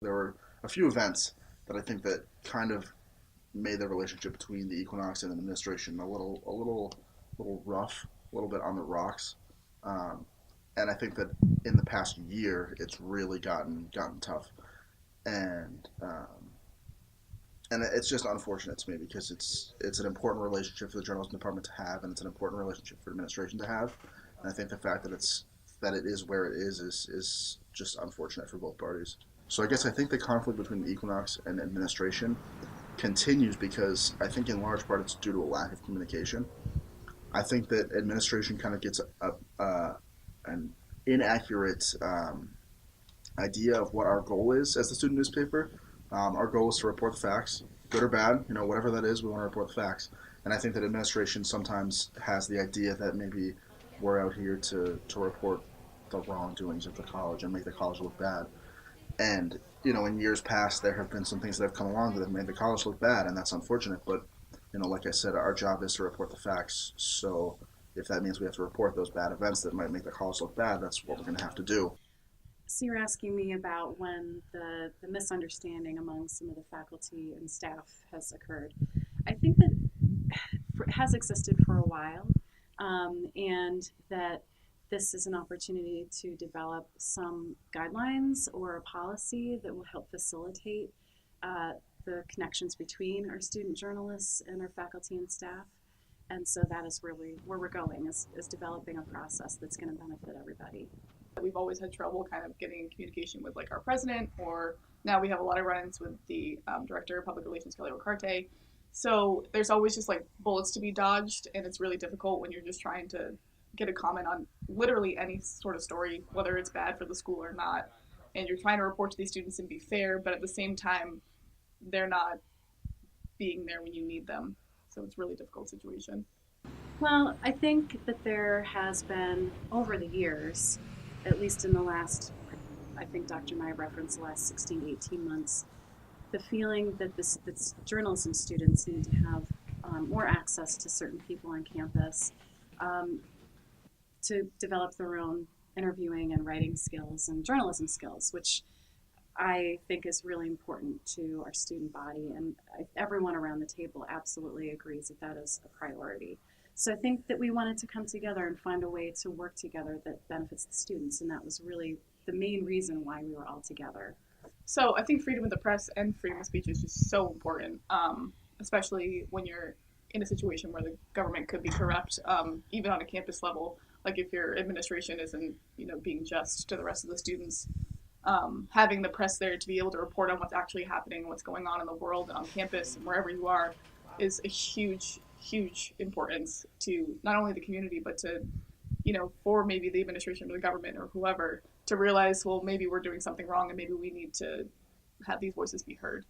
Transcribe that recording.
There were a few events that I think that kind of made the relationship between the Equinox and the administration a little rough, a little bit on the rocks. Um, and I think that in the past year, it's really gotten tough, and it's just unfortunate to me because it's an important relationship for the journalism department to have, and it's an important relationship for administration to have. And I think the fact that it is where it is just unfortunate for both parties. So I guess I think the conflict between the Equinox and administration continues because I think in large part it's due to a lack of communication. I think that administration kind of gets an inaccurate idea of what our goal is as the student newspaper. Our goal is to report the facts, good or bad, whatever that is, we want to report the facts. And I think that administration sometimes has the idea that maybe we're out here to report the wrongdoings of the college and make the college look bad. And in years past, there have been some things that have come along that have made the college look bad, and that's unfortunate. But like I said, our job is to report the facts. So if that means we have to report those bad events that might make the college look bad, that's what we're going to have to do. So you're asking me about when the misunderstanding among some of the faculty and staff has occurred. I think that it has existed for a while, and that this is an opportunity to develop some guidelines or a policy that will help facilitate uh, the connections between our student journalists and our faculty and staff. And so that is really where we're going, is developing a process that's going to benefit everybody. We've always had trouble kind of getting in communication with like our president, or now we have a lot of run-ins with the director of public relations, Kelly Ricarte. So there's always just like bullets to be dodged, and it's really difficult when you're just trying to get a comment on literally any sort of story, whether it's bad for the school or not. And you're trying to report to these students and be fair, but at the same time, they're not being there when you need them. So it's a really difficult situation. Well, I think that there has been, over the years, at least in the last, I think Dr. Meyer referenced the last 16 to 18 months, the feeling that this journalism students need to have more access to certain people on campus, um, to develop their own interviewing and writing skills and journalism skills, which I think is really important to our student body. And everyone around the table absolutely agrees that that is a priority. So I think that we wanted to come together and find a way to work together that benefits the students. And that was really the main reason why we were all together. So I think freedom of the press and freedom of speech is just so important, especially when you're in a situation where the government could be corrupt, even on a campus level. Like if your administration isn't, being just to the rest of the students, having the press there to be able to report on what's actually happening, what's going on in the world and on campus and wherever you are, is a huge, huge importance to not only the community but to, for maybe the administration or the government or whoever to realize, well, maybe we're doing something wrong and maybe we need to have these voices be heard.